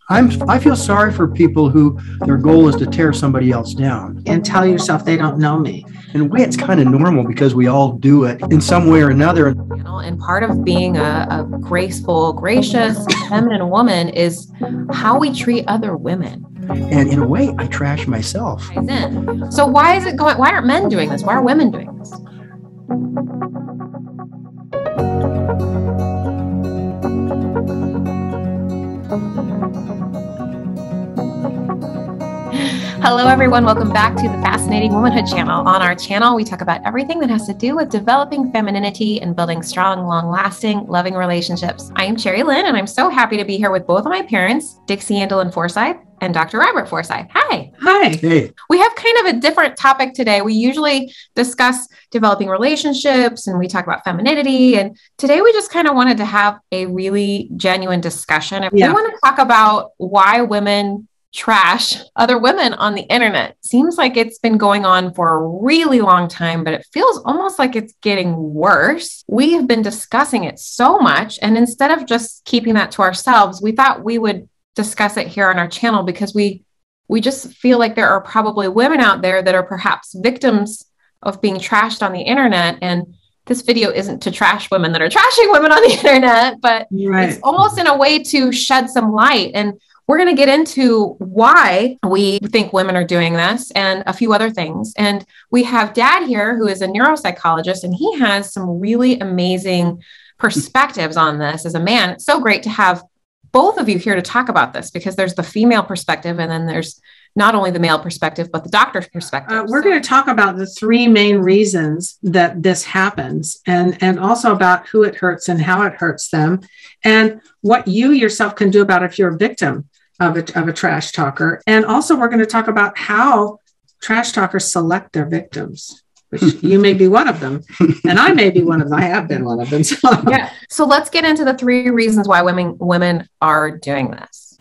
I feel sorry for people who their goal is to tear somebody else down. And tell yourself they don't know me. In a way, it's kind of normal because we all do it in some way or another. And part of being a graceful, gracious, feminine woman is how we treat other women. And in a way, I trash myself. So why aren't men doing this? Why are women doing this? Hello, everyone. Welcome back to the Fascinating Womanhood channel. On our channel, we talk about everything that has to do with developing femininity and building strong, long-lasting, loving relationships. I am Cherry Lynn, and I'm so happy to be here with both of my parents, Dixie Andelin Forsyth and Dr. Robert Forsyth. Hi. Hi. Hey. We have kind of a different topic today. We usually discuss developing relationships and we talk about femininity. And today we just kind of wanted to have a really genuine discussion. We want to talk about why women trash other women on the internet. Seems like it's been going on for a really long time, but it feels almost like it's getting worse. We have been discussing it so much. And instead of just keeping that to ourselves, we thought we would discuss it here on our channel because we just feel like there are probably women out there that are perhaps victims of being trashed on the internet. And this video isn't to trash women that are trashing women on the internet, but it's almost in a way to shed some light. And we're going to get into why we think women are doing this and a few other things. And we have Dad here, who is a neuropsychologist, and he has some really amazing perspectives on this as a man. It's so great to have both of you here to talk about this because there's the female perspective and then there's not only the male perspective, but the doctor's perspective. We're going to talk about the three main reasons that this happens and also about who it hurts and how it hurts them and what you yourself can do about it if you're a victim of a trash talker. And also we're going to talk about how trash talkers select their victims, which you may be one of them. And I may be one of them. I have been one of them. So let's get into the three reasons why women are doing this.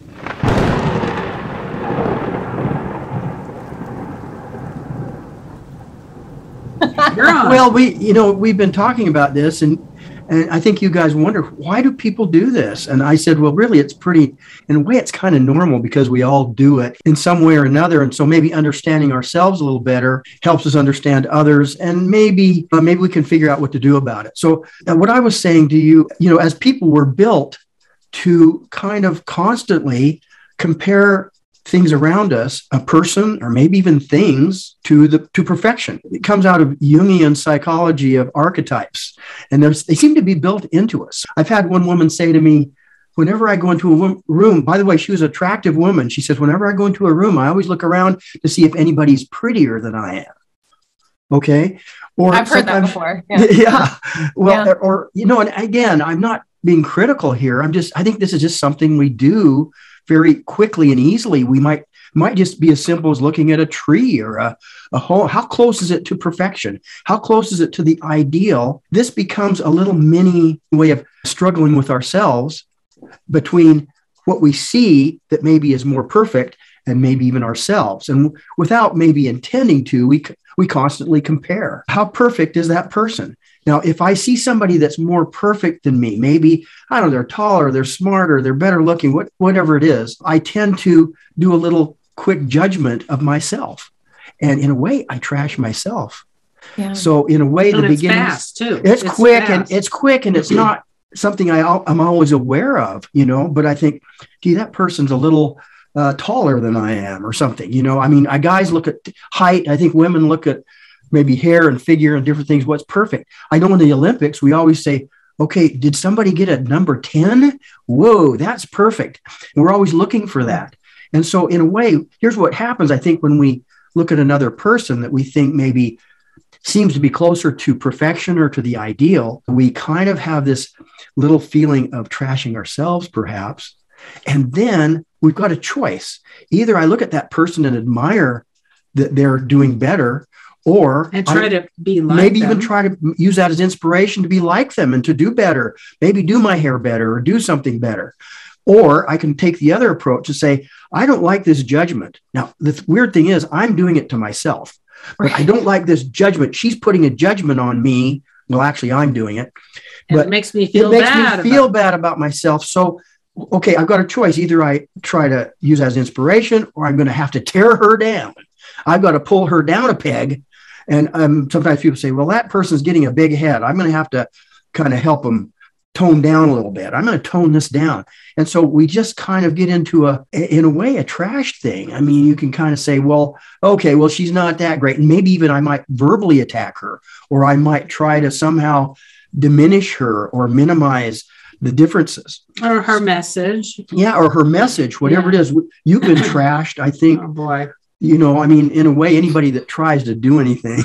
Well, we've been talking about this and I think you guys wonder, why do people do this? And I said, well, really, in a way, it's kind of normal because we all do it in some way or another. And so maybe understanding ourselves a little better helps us understand others. And maybe we can figure out what to do about it. So what I was saying to you, as people were built to kind of constantly compare things around us, a person or maybe even things to perfection. It comes out of Jungian psychology of archetypes, and they seem to be built into us. I've had one woman say to me, whenever I go into a room, by the way, she was an attractive woman. She says, whenever I go into a room, I always look around to see if anybody's prettier than I am. Okay. Or I've heard that before. Yeah. Well, or, and again, I'm not being critical here. I think this is just something we do very quickly and easily. We might just be as simple as looking at a tree or a home. How close is it to perfection? How close is it to the ideal? This becomes a little mini way of struggling with ourselves between what we see that maybe is more perfect and maybe even ourselves. And without maybe intending to, we constantly compare. How perfect is that person? Now, if I see somebody that's more perfect than me, maybe, I don't know, they're taller, they're smarter, they're better looking, whatever it is, I tend to do a little quick judgment of myself. And in a way, I trash myself. Yeah. So in a way, the beginning, fast too. It's quick and it's not something I'm always aware of, but I think, gee, that person's a little taller than I am or something, guys look at height. I think women look at maybe hair and figure and different things. What's perfect? I know in the Olympics, we always say, okay, did somebody get a number 10? Whoa, that's perfect. And we're always looking for that. And so in a way, here's what happens. I think when we look at another person that we think maybe seems to be closer to perfection or to the ideal, we kind of have this little feeling of trashing ourselves, perhaps. And then we've got a choice. Either I look at that person and admire that they're doing better, or try to be like maybe them. Even try to use that as inspiration to be like them and to do better, maybe do my hair better or do something better. Or I can take the other approach to say, I don't like this judgment. Now, the weird thing is I'm doing it to myself, but I don't like this judgment. She's putting a judgment on me. Well, actually, I'm doing it. But it makes me feel bad about myself. So okay, I've got a choice. Either I try to use as inspiration, or I'm going to have to tear her down. I've got to pull her down a peg. And sometimes people say, well, that person's getting a big head. I'm going to have to kind of help them tone down a little bit. I'm going to tone this down. And so we just kind of get into in a way, a trash thing. I mean, you can kind of say, well, okay, well, she's not that great. And maybe even I might verbally attack her, or I might try to somehow diminish her or minimize the differences. Or her message. Yeah, or her message, whatever it is. You've been trashed, I think. Oh, boy. You know, I mean, in a way, anybody that tries to do anything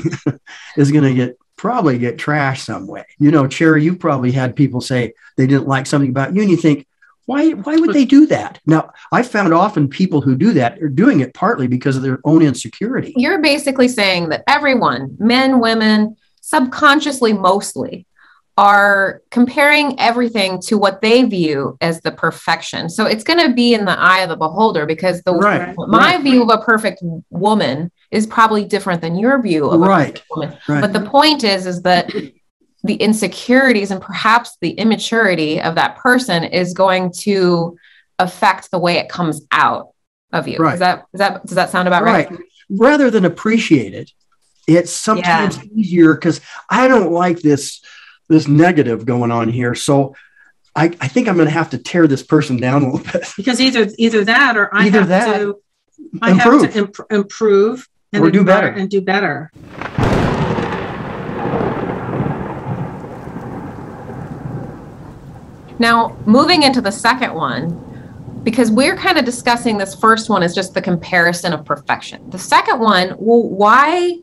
is going to probably get trashed some way. You know, Cherry, you probably had people say they didn't like something about you, and you think, why would they do that? Now, I found often people who do that are doing it partly because of their own insecurity. You're basically saying that everyone, men, women, subconsciously mostly, are comparing everything to what they view as the perfection. So it's going to be in the eye of the beholder, because my view of a perfect woman is probably different than your view of a perfect woman. Right. But the point is that the insecurities and perhaps the immaturity of that person is going to affect the way it comes out of you. Right. Does that sound about right? Rather than appreciate it, it's sometimes easier because I don't like this negative going on here. So I think I'm going to have to tear this person down a little bit. Because either that, or I have to improve and or do better. And do better. Now, moving into the second one, because we're kind of discussing this first one as just the comparison of perfection. The second one, well, why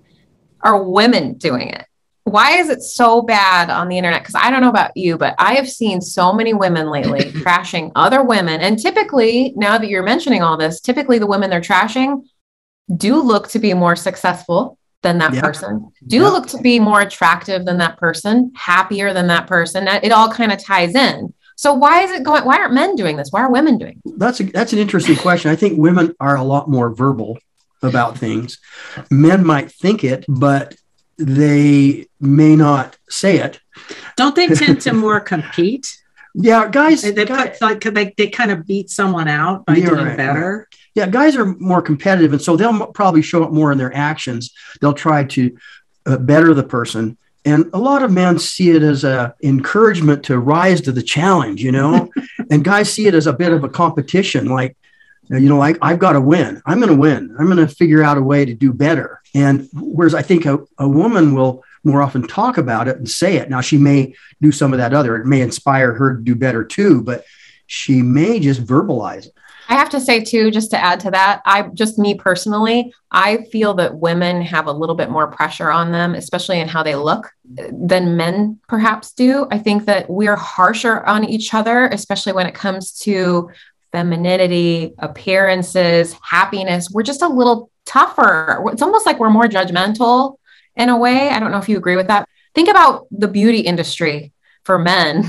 are women doing it? Why is it so bad on the internet? Because I don't know about you, but I have seen so many women lately trashing other women. And typically, now that you're mentioning all this, typically the women they're trashing do look to be more successful than that person, look to be more attractive than that person, happier than that person. It all kind of ties in. So why aren't men doing this? Why are women doing it? That's an interesting question. I think women are a lot more verbal about things. Men might think it, but they may not say it. Don't they tend to more compete? Yeah, guys. They kind of beat someone out by doing better. Right. Yeah, guys are more competitive, and so they'll probably show up more in their actions. They'll try to better the person. And a lot of men see it as an encouragement to rise to the challenge, you know, and guys see it as a bit of a competition. Like, I've got to win. I'm going to win. I'm going to figure out a way to do better. And whereas I think a woman will more often talk about it and say it. Now, she may do some of that other. It may inspire her to do better too, but she may just verbalize it. I have to say too, just to add to that, me personally, I feel that women have a little bit more pressure on them, especially in how they look, than men perhaps do. I think that we're harsher on each other, especially when it comes to femininity, appearances, happiness. We're just a little tougher. It's almost like we're more judgmental in a way. I don't know if you agree with that. Think about the beauty industry for men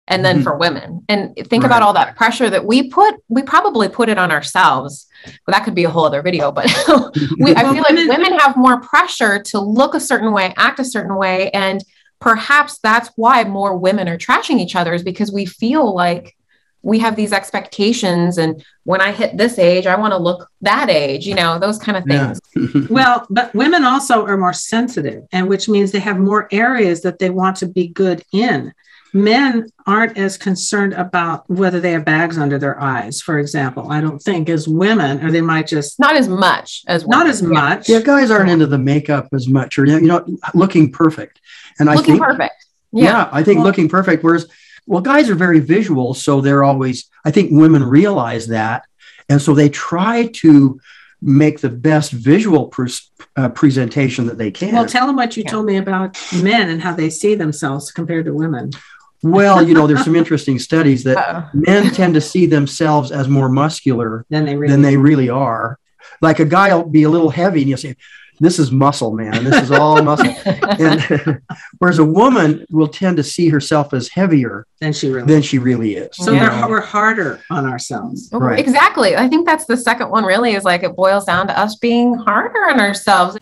and then for women, and think about all that pressure that we probably put it on ourselves. Well, that could be a whole other video, but I feel like women have more pressure to look a certain way, act a certain way. And perhaps that's why more women are trashing each other, is because we feel like we have these expectations. And when I hit this age, I want to look that age, those kind of things. Yeah. Well, but women also are more sensitive, and which means they have more areas that they want to be good in. Men aren't as concerned about whether they have bags under their eyes, for example, I don't think, as women, or they might just not as much as women. Not as much. Yeah, guys aren't into the makeup as much, or looking perfect. And I think perfect. I think looking perfect. Whereas, guys are very visual, so they're always. I think women realize that, and so they try to make the best visual presentation that they can. Well, tell them what you told me about men and how they see themselves compared to women. Well, there's some interesting studies that men tend to see themselves as more muscular than they really are. Like a guy will be a little heavy and you'll say, this is muscle, man. This is all muscle. And whereas a woman will tend to see herself as heavier than she really is. So we're harder on ourselves. Right. Exactly. I think that's the second one really, is like it boils down to us being harder on ourselves.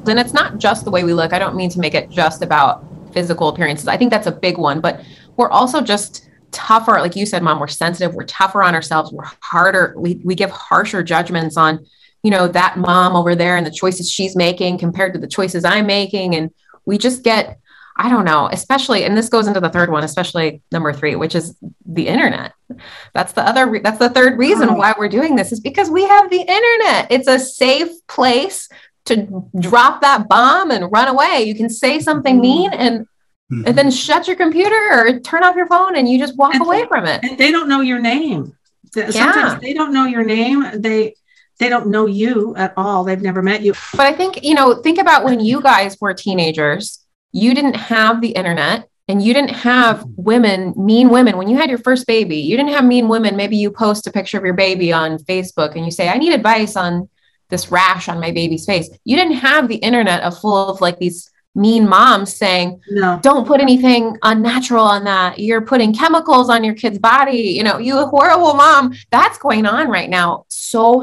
And it's not just the way we look. I don't mean to make it just about physical appearances. I think that's a big one, but we're also just tougher. Like you said, Mom, we're sensitive. We're tougher on ourselves. We're harder. We give harsher judgments on, that mom over there and the choices she's making compared to the choices I'm making. And we just get, I don't know, especially, and this goes into the third one, especially number 3, which is the internet. That's the third reason why we're doing this, is because we have the internet. It's a safe place to drop that bomb and run away. You can say something mean and then shut your computer or turn off your phone and you just walk away from it. And they don't know your name. Sometimes they don't know your name. They don't know you at all. They've never met you. But I think, think about when you guys were teenagers, you didn't have the internet and you didn't have mean women. When you had your first baby, you didn't have mean women. Maybe you post a picture of your baby on Facebook and you say, I need advice on this rash on my baby's face. You didn't have the internet full of like these mean moms saying, no, don't put anything unnatural on that. You're putting chemicals on your kid's body. You horrible mom. That's going on right now. So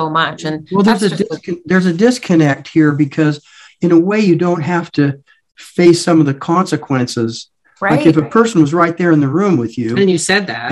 much. And well, there's a disconnect here, because in a way you don't have to face some of the consequences. Right. Like if a person was right there in the room with you and you said that,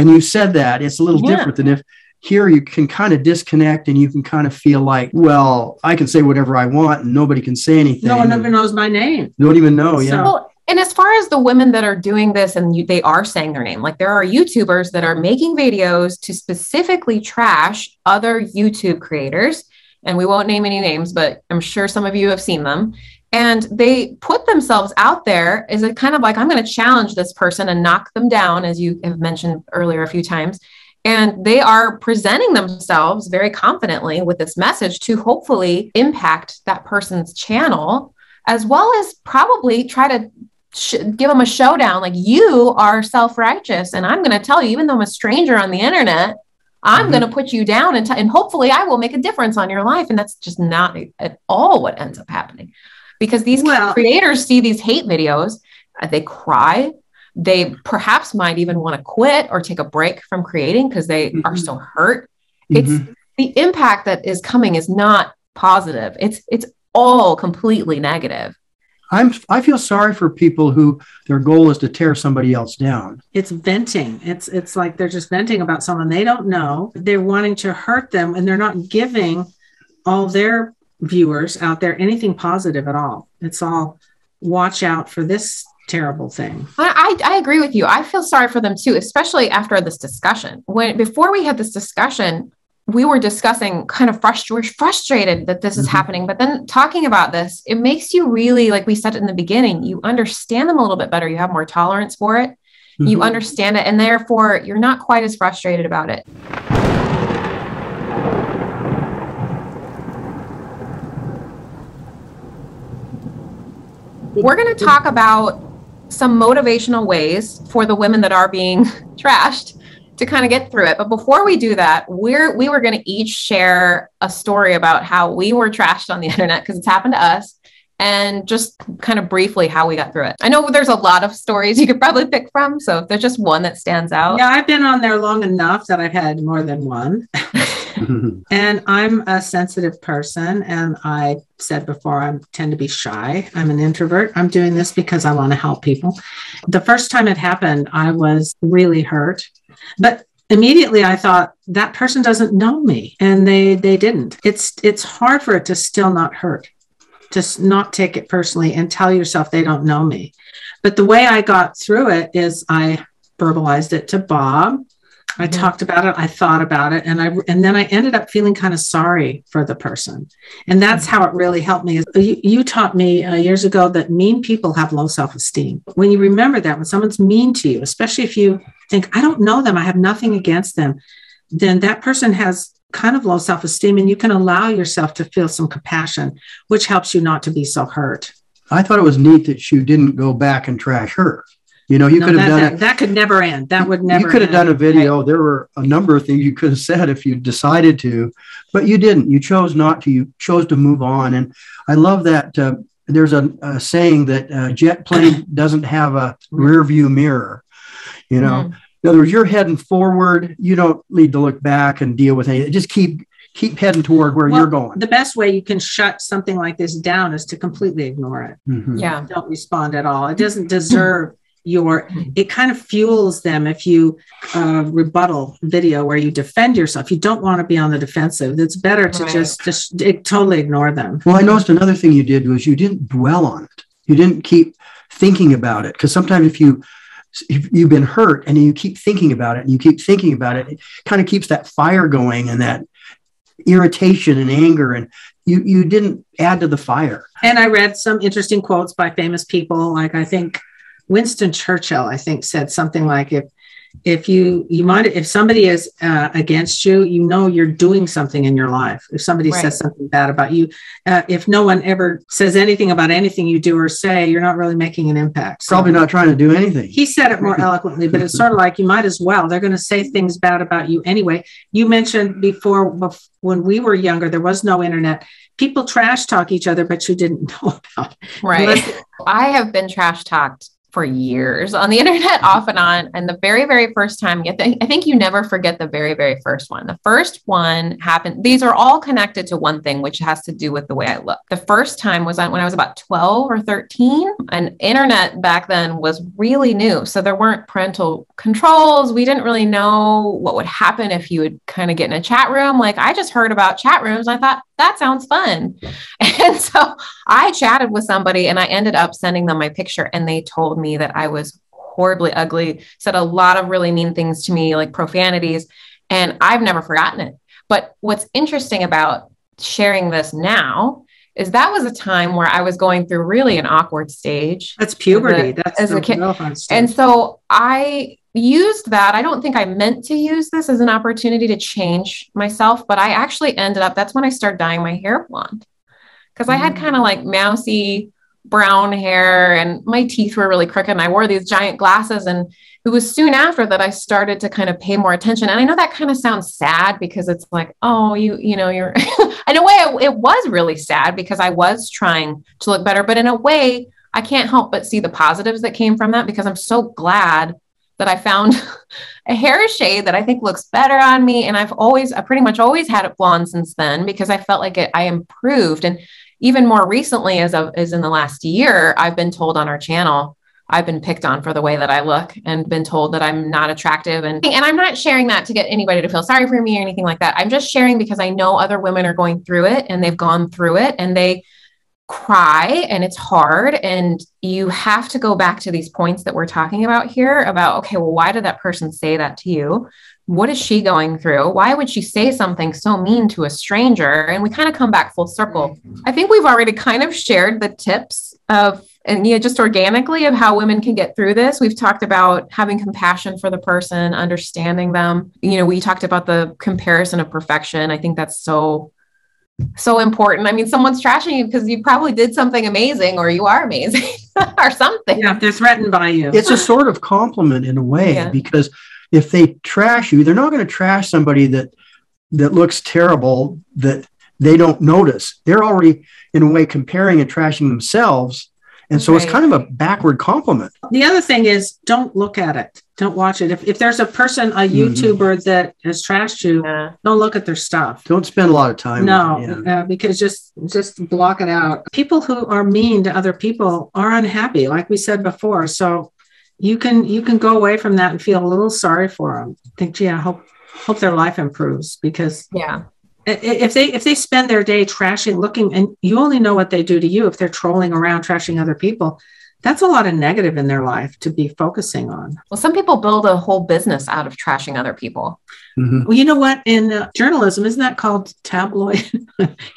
it's a little different than if here you can kind of disconnect and you can kind of feel like, well, I can say whatever I want and nobody can say anything. No one ever knows my name. Don't even know. Yeah. Well, and as far as the women that are doing this and they are saying their name, like there are YouTubers that are making videos to specifically trash other YouTube creators. And we won't name any names, but I'm sure some of you have seen them. And they put themselves out there as a kind of like, I'm going to challenge this person and knock them down, as you have mentioned earlier a few times. And they are presenting themselves very confidently with this message to hopefully impact that person's channel, as well as probably try to give them a showdown. Like, you are self-righteous. And I'm going to tell you, even though I'm a stranger on the internet, I'm going to put you down and hopefully I will make a difference on your life. And that's just not at all what ends up happening, because these creators see these hate videos, they cry. They perhaps might even want to quit or take a break from creating because they are so hurt. It's the impact that is coming is not positive. It's all completely negative. I feel sorry for people who their goal is to tear somebody else down. It's venting. It's like they're just venting about someone they don't know. They're wanting to hurt them, and they're not giving all their viewers out there anything positive at all. It's all watch out for this terrible thing. I agree with you. I feel sorry for them too, especially after this discussion. Before we had this discussion, we were discussing kind of frustrated that this is happening. But then talking about this, it makes you really, like we said in the beginning, you understand them a little bit better. You have more tolerance for it. You understand it. And therefore, you're not quite as frustrated about it. We're going to talk about some motivational ways for the women that are being trashed to kind of get through it. But before we do that, we were going to each share a story about how we were trashed on the internet, because it's happened to us, and just kind of briefly how we got through it. I know there's a lot of stories you could probably pick from. So if there's just one that stands out. Yeah, I've been on there long enough that I've had more than one. And I'm a sensitive person. And I said before, I tend to be shy. I'm an introvert. I'm doing this because I want to help people. The first time it happened, I was really hurt. But immediately I thought, that person doesn't know me. And they didn't. It's hard for it to still not hurt, to not take it personally and tell yourself they don't know me. But the way I got through it is I verbalized it to Bob. I talked about it. I thought about it. And then I ended up feeling kind of sorry for the person. And that's how it really helped me. You taught me years ago that mean people have low self-esteem. When you remember that, when someone's mean to you, especially if you think, I don't know them, I have nothing against them, then that person has kind of low self-esteem, and you can allow yourself to feel some compassion, which helps you not to be so hurt. I thought it was neat that you didn't go back and trash her. You could have done it. That could never end. That would never. You could have done a video. Right? There were a number of things you could have said if you decided to, but you didn't. You chose not to. You chose to move on. And I love that. There's a saying that a jet plane doesn't have a rear view mirror. In other words, you're heading forward. You don't need to look back and deal with anything. Just keep keep heading toward where you're going. The best way you can shut something like this down is to completely ignore it. Mm-hmm. Yeah. Don't respond at all. It doesn't deserve it kind of fuels them if you rebuttal video where you defend yourself. You don't want to be on the defensive. It's better to just totally ignore them. Well, I noticed another thing you did was you didn't dwell on it. You didn't keep thinking about it. Because sometimes if you've been hurt and you keep thinking about it and you keep thinking about it, it kind of keeps that fire going and that irritation and anger, and you didn't add to the fire. And I read some interesting quotes by famous people. Like I think Winston Churchill, I think, said something like, if somebody is against you, you know you're doing something in your life. If somebody says something bad about you, if no one ever says anything about anything you do or say, you're not really making an impact. So probably not trying to do anything. He said it more eloquently, but it's sort of like you might as well. They're going to say things bad about you anyway. You mentioned before, when we were younger, there was no internet. People trash talk each other, but you didn't know about it. Right. I have been trash talked for years on the internet, off and on. And the very, very first time, I think you never forget the very, very first one. The first one happened. These are all connected to one thing, which has to do with the way I look. The first time was when I was about 12 or 13, and internet back then was really new. So there weren't parental controls. We didn't really know what would happen if you would kind of get in a chat room. Like I just heard about chat rooms. I thought that sounds fun. And so I chatted with somebody and I ended up sending them my picture, and they told me that I was horribly ugly, said a lot of really mean things to me, like profanities, and I've never forgotten it. But what's interesting about sharing this now is that was a time where I was going through really an awkward stage. That's puberty. As a kid. And so I used that. I don't think I meant to use this as an opportunity to change myself, but I actually ended up, that's when I started dyeing my hair blonde, because I had kind of like mousy brown hair and my teeth were really crooked and I wore these giant glasses. And it was soon after that I started to kind of pay more attention. And I know that kind of sounds sad because it's like, oh, you're in a way it was really sad because I was trying to look better, but in a way I can't help but see the positives that came from that, because I'm so glad that I found a hair shade that I think looks better on me. And I pretty much always had it blonde since then, because I felt like I improved. And even more recently, as in the last year, I've been told on our channel, I've been picked on for the way that I look and been told that I'm not attractive. And I'm not sharing that to get anybody to feel sorry for me or anything like that. I'm just sharing because I know other women are going through it and they've gone through it and they cry and it's hard. And you have to go back to these points that we're talking about here about, okay, well, why did that person say that to you? What is she going through? Why would she say something so mean to a stranger? And we kind of come back full circle. I think we've already kind of shared the tips just organically of how women can get through this. We've talked about having compassion for the person, understanding them. We talked about the comparison of perfection. I think that's so important. I mean, someone's trashing you because you probably did something amazing or you are amazing or something. Yeah, they're threatened by you. It's a sort of compliment in a way, because if they trash you, they're not going to trash somebody that looks terrible, that they don't notice. They're already, in a way, comparing and trashing themselves. And so it's kind of a backward compliment. The other thing is, don't look at it. Don't watch it. If there's a person, a YouTuber that has trashed you, don't look at their stuff. Don't spend a lot of time. No, because just block it out. People who are mean to other people are unhappy, like we said before. So you can go away from that and feel a little sorry for them. Think, gee, I hope their life improves, because if they spend their day trashing, looking, and you only know what they do to you if they're trolling around, trashing other people, that's a lot of negative in their life to be focusing on. Well, some people build a whole business out of trashing other people. Mm-hmm. Well, you know what? In journalism, isn't that called tabloid?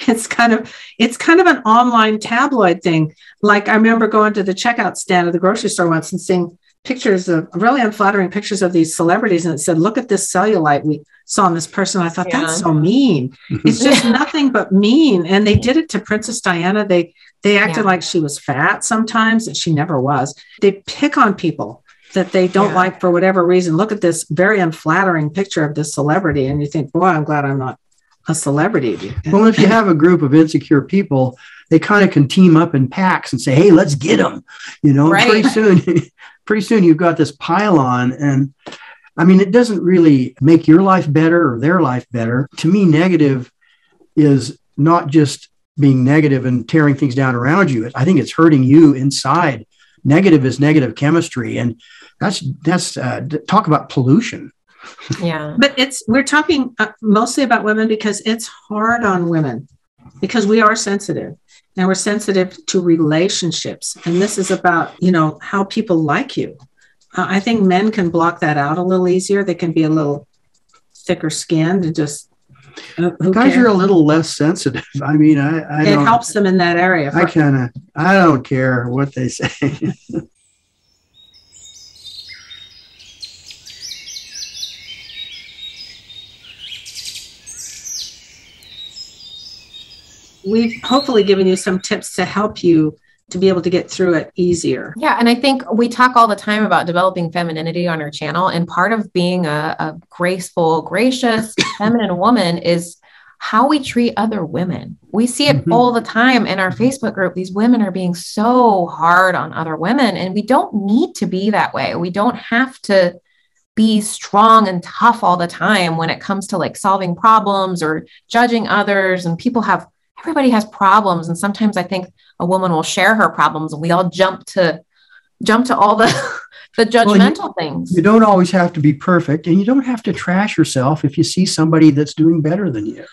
It's kind of an online tabloid thing. Like I remember going to the checkout stand at the grocery store once and seeing pictures of really unflattering pictures of these celebrities. And it said, look at this cellulite we saw in this person. I thought, that's so mean. It's just nothing but mean. And they did it to Princess Diana. They acted like she was fat sometimes, and she never was. They pick on people that they don't like for whatever reason. Look at this very unflattering picture of this celebrity. And you think, boy, I'm glad I'm not a celebrity. Well, if you have a group of insecure people, they kind of can team up in packs and say, hey, let's get them. Pretty soon you've got this pile on. And I mean, it doesn't really make your life better or their life better. To me, negative is not just being negative and tearing things down around you. I think it's hurting you inside. Negative is negative chemistry. And that's talk about pollution. Yeah. But we're talking mostly about women because it's hard on women because we are sensitive and we're sensitive to relationships. And this is about, how people like you. I think men can block that out a little easier. They can be a little thicker skinned and just, guys are a little less sensitive. I mean, it helps them in that area. I don't care what they say. We've hopefully given you some tips to help you to be able to get through it easier. Yeah. And I think we talk all the time about developing femininity on our channel. And part of being a graceful, gracious, feminine woman is how we treat other women. We see it all the time in our Facebook group. These women are being so hard on other women, and we don't need to be that way. We don't have to be strong and tough all the time when it comes to like solving problems or judging others. And everybody has problems. And sometimes I think a woman will share her problems and we all jump to all the judgmental things. You don't always have to be perfect, and you don't have to trash yourself if you see somebody that's doing better than you.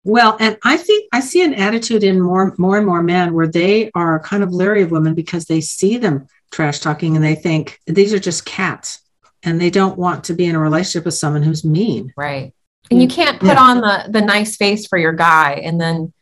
Well, and I think I see an attitude in more and more men where they are kind of leery of women because they see them trash talking and they think these are just cats and they don't want to be in a relationship with someone who's mean. Right. And you can't put on the nice face for your guy and then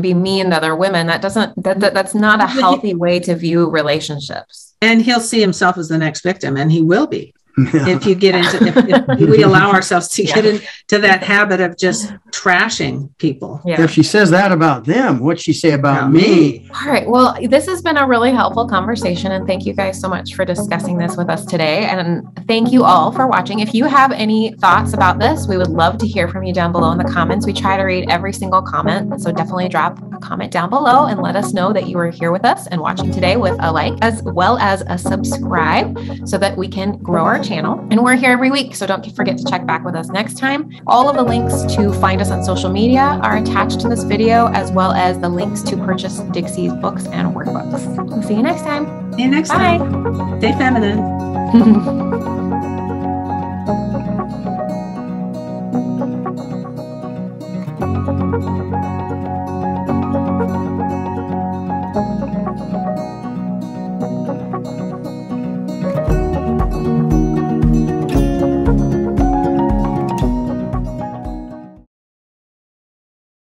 be mean to other women. That's not a healthy way to view relationships. And he'll see himself as the next victim, and he will be. If you get if we allow ourselves to get into that habit of just trashing people. Yeah. If she says that about them, what'd she say about me? All right. Well, this has been a really helpful conversation, and thank you guys so much for discussing this with us today. And thank you all for watching. If you have any thoughts about this, we would love to hear from you down below in the comments. We try to read every single comment, so definitely drop a comment down below and let us know that you were here with us and watching today with a like as well as a subscribe so that we can grow our channel. And we're here every week, so don't forget to check back with us next time. All of the links to find us on social media are attached to this video, as well as the links to purchase Dixie's books and workbooks. We'll see you next time. See you next time. Stay feminine.